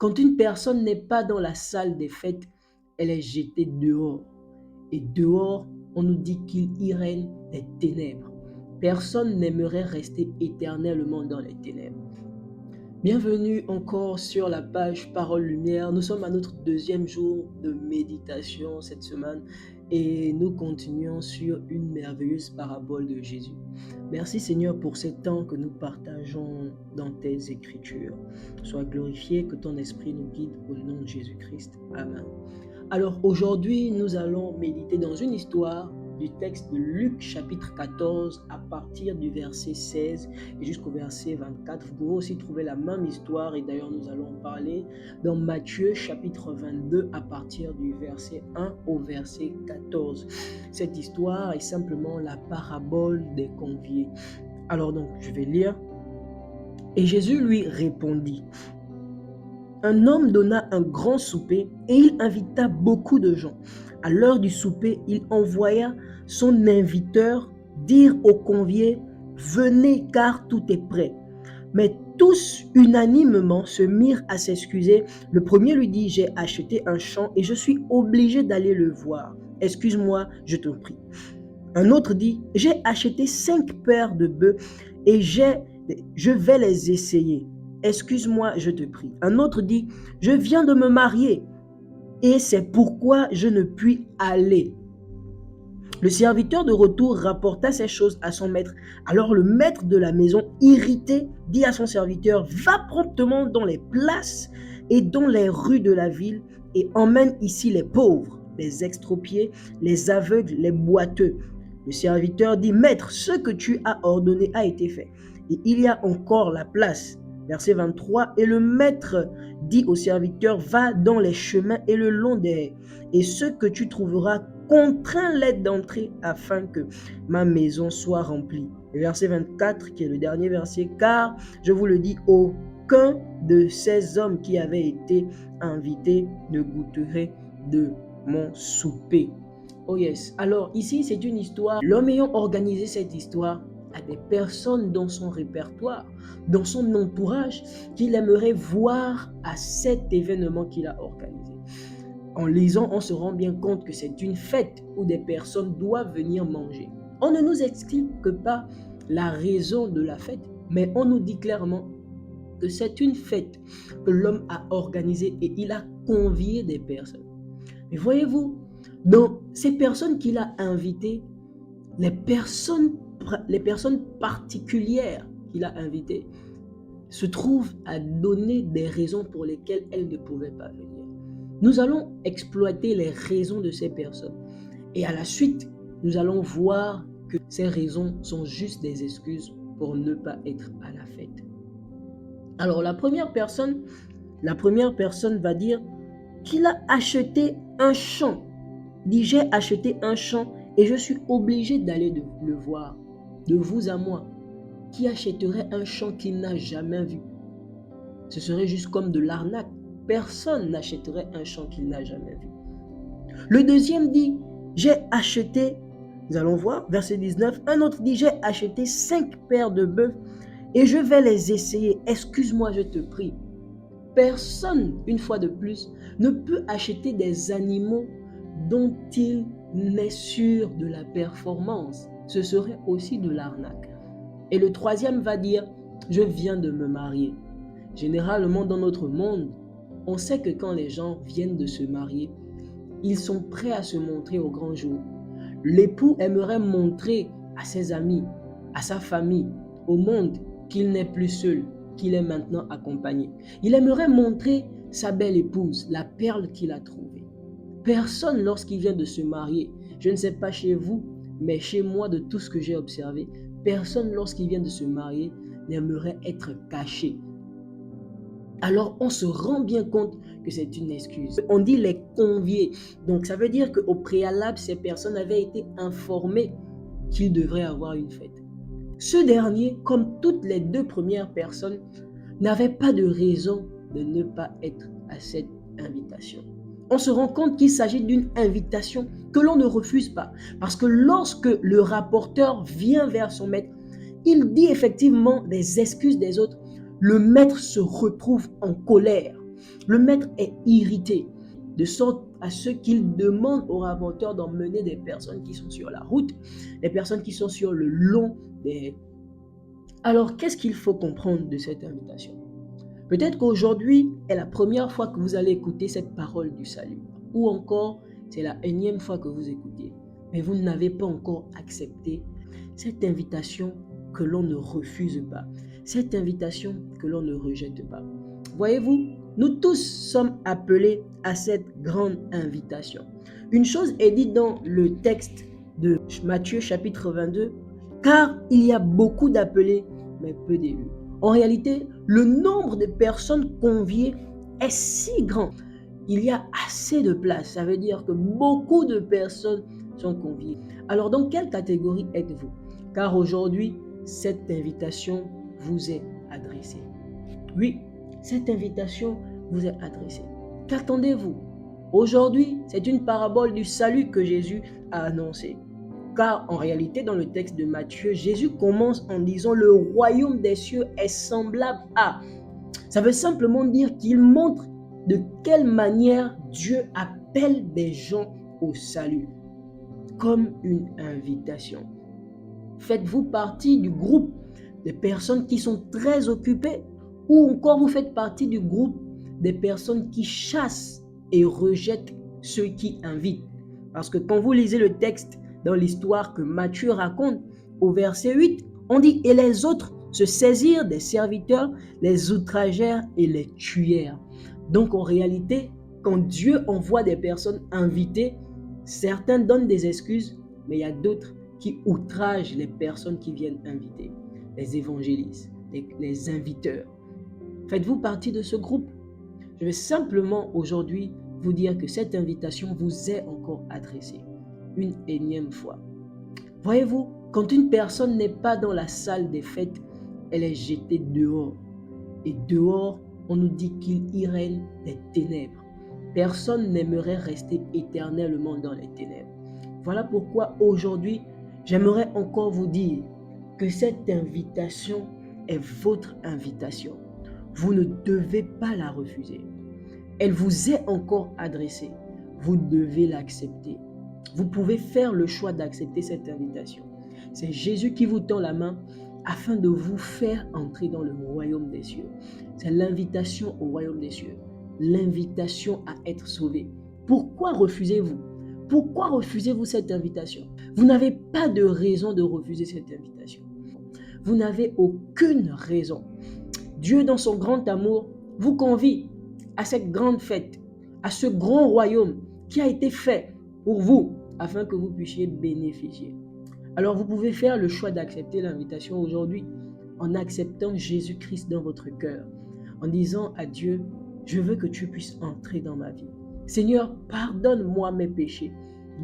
Quand une personne n'est pas dans la salle des fêtes, elle est jetée dehors. Et dehors, on nous dit qu'il y règne des ténèbres. Personne n'aimerait rester éternellement dans les ténèbres. Bienvenue encore sur la page Parole Lumière. Nous sommes à notre deuxième jour de méditation cette semaine et nous continuons sur une merveilleuse parabole de Jésus. Merci Seigneur pour ce temps que nous partageons dans tes Écritures. Sois glorifié, que ton esprit nous guide au nom de Jésus-Christ. Amen. Alors aujourd'hui, nous allons méditer dans une histoire du texte de Luc chapitre 14 à partir du verset 16 et jusqu'au verset 24. Vous pouvez aussi trouver la même histoire et d'ailleurs nous allons en parler dans Matthieu chapitre 22 à partir du verset 1 au verset 14. Cette histoire est simplement la parabole des conviés. Alors donc, je vais lire. Et Jésus lui répondit. Un homme donna un grand souper et il invita beaucoup de gens. À l'heure du souper, il envoya son inviteur dire aux conviés « Venez car tout est prêt ». Mais tous unanimement se mirent à s'excuser. Le premier lui dit « J'ai acheté un champ et je suis obligé d'aller le voir. Excuse-moi, je t'en prie. » Un autre dit « J'ai acheté 5 paires de bœufs et je vais les essayer. Excuse-moi, je te prie. » Un autre dit « Je viens de me marier et c'est pourquoi je ne puis aller. » Le serviteur de retour rapporta ces choses à son maître. Alors le maître de la maison, irrité, dit à son serviteur « Va promptement dans les places et dans les rues de la ville et emmène ici les pauvres, les extropiés, les aveugles, les boiteux. » Le serviteur dit « Maître, ce que tu as ordonné a été fait et il y a encore la place. » Verset 23, et le maître dit au serviteur, va dans les chemins et le long des haies, et ce que tu trouveras, contrains-les d'entrer afin que ma maison soit remplie. Le verset 24, qui est le dernier verset, car je vous le dis, aucun de ces hommes qui avaient été invités ne goûterait de mon souper. Oh yes, alors ici c'est une histoire, l'homme ayant organisé cette histoire, à des personnes dans son répertoire, dans son entourage, qu'il aimerait voir à cet événement qu'il a organisé. En lisant, on se rend bien compte que c'est une fête où des personnes doivent venir manger. On ne nous explique pas la raison de la fête, mais on nous dit clairement que c'est une fête que l'homme a organisée et il a convié des personnes. Mais voyez-vous, dans ces personnes qu'il a invitées, les personnes particulières qu'il a invitées se trouvent à donner des raisons pour lesquelles elles ne pouvaient pas venir. Nous allons exploiter les raisons de ces personnes et à la suite, nous allons voir que ces raisons sont juste des excuses pour ne pas être à la fête. Alors la première personne va dire qu'il a acheté un champ. Il dit, j'ai acheté un champ et je suis obligé d'aller le voir. De vous à moi, qui achèterait un champ qu'il n'a jamais vu? Ce serait juste comme de l'arnaque. Personne n'achèterait un champ qu'il n'a jamais vu. Le deuxième dit, j'ai acheté, nous allons voir, verset 19, un autre dit, j'ai acheté 5 paires de bœufs et je vais les essayer. Excuse-moi, je te prie. Personne, une fois de plus, ne peut acheter des animaux dont il n'est sûr de la performance. Ce serait aussi de l'arnaque. Et le troisième va dire, je viens de me marier. Généralement, dans notre monde, on sait que quand les gens viennent de se marier, ils sont prêts à se montrer au grand jour. L'époux aimerait montrer à ses amis, à sa famille, au monde, qu'il n'est plus seul, qu'il est maintenant accompagné. Il aimerait montrer sa belle épouse, la perle qu'il a trouvée. Personne, lorsqu'il vient de se marier, je ne sais pas chez vous, mais chez moi, de tout ce que j'ai observé, personne, lorsqu'il vient de se marier, n'aimerait être caché. Alors, on se rend bien compte que c'est une excuse. On dit les conviés. Donc, ça veut dire qu'au préalable, ces personnes avaient été informées qu'ils devraient avoir une fête. Ce dernier, comme toutes les 2 premières personnes, n'avait pas de raison de ne pas être à cette invitation. On se rend compte qu'il s'agit d'une invitation que l'on ne refuse pas. Parce que lorsque le rapporteur vient vers son maître, il dit effectivement des excuses des autres. Le maître se retrouve en colère. Le maître est irrité, de sorte à ce qu'il demande au rapporteur d'emmener des personnes qui sont sur la route, des personnes qui sont sur le long des... Alors, qu'est-ce qu'il faut comprendre de cette invitation? Peut-être qu'aujourd'hui est la première fois que vous allez écouter cette parole du salut, ou encore c'est la énième fois que vous écoutez, mais vous n'avez pas encore accepté cette invitation que l'on ne refuse pas, cette invitation que l'on ne rejette pas. Voyez-vous, nous tous sommes appelés à cette grande invitation. Une chose est dite dans le texte de Matthieu chapitre 22, car il y a beaucoup d'appelés, mais peu d'élus. En réalité, le nombre de personnes conviées est si grand. Il y a assez de place. Ça veut dire que beaucoup de personnes sont conviées. Alors, dans quelle catégorie êtes-vous? Car aujourd'hui, cette invitation vous est adressée. Oui, cette invitation vous est adressée. Qu'attendez-vous? Aujourd'hui, c'est une parabole du salut que Jésus a annoncée. Car en réalité, dans le texte de Matthieu, Jésus commence en disant le royaume des cieux est semblable à. Ça veut simplement dire qu'il montre de quelle manière Dieu appelle des gens au salut, comme une invitation. Faites-vous partie du groupe des personnes qui sont très occupées, ou encore vous faites partie du groupe des personnes qui chassent et rejettent ceux qui invitent? Parce que quand vous lisez le texte dans l'histoire que Matthieu raconte, au verset 8, on dit « Et les autres se saisirent des serviteurs, les outragèrent et les tuèrent. » Donc en réalité, quand Dieu envoie des personnes invitées, certains donnent des excuses, mais il y a d'autres qui outragent les personnes qui viennent inviter, les évangélistes, les inviteurs. Faites-vous partie de ce groupe? Je vais simplement aujourd'hui vous dire que cette invitation vous est encore adressée une énième fois. Voyez-vous, quand une personne n'est pas dans la salle des fêtes, elle est jetée dehors. Et dehors, on nous dit qu'il y règne des ténèbres. Personne n'aimerait rester éternellement dans les ténèbres. Voilà pourquoi aujourd'hui, j'aimerais encore vous dire que cette invitation est votre invitation. Vous ne devez pas la refuser. Elle vous est encore adressée. Vous devez l'accepter. Vous pouvez faire le choix d'accepter cette invitation. C'est Jésus qui vous tend la main afin de vous faire entrer dans le royaume des cieux. C'est l'invitation au royaume des cieux, l'invitation à être sauvé. Pourquoi refusez-vous? Pourquoi refusez-vous cette invitation? Vous n'avez pas de raison de refuser cette invitation. Vous n'avez aucune raison. Dieu, dans son grand amour, vous convie à cette grande fête, à ce grand royaume qui a été fait pour vous, afin que vous puissiez bénéficier. Alors vous pouvez faire le choix d'accepter l'invitation aujourd'hui en acceptant Jésus-Christ dans votre cœur, en disant à Dieu, je veux que tu puisses entrer dans ma vie. Seigneur, pardonne-moi mes péchés,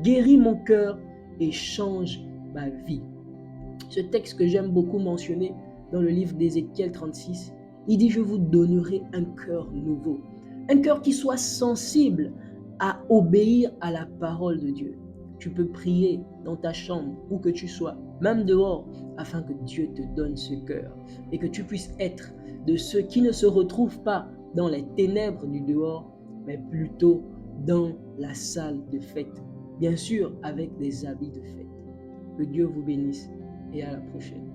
guéris mon cœur et change ma vie. Ce texte que j'aime beaucoup mentionner dans le livre d'Ézéchiel 36, il dit, je vous donnerai un cœur nouveau, un cœur qui soit sensible à obéir à la parole de Dieu. Tu peux prier dans ta chambre, où que tu sois, même dehors, afin que Dieu te donne ce cœur et que tu puisses être de ceux qui ne se retrouvent pas dans les ténèbres du dehors, mais plutôt dans la salle de fête. Bien sûr, avec des habits de fête. Que Dieu vous bénisse et à la prochaine.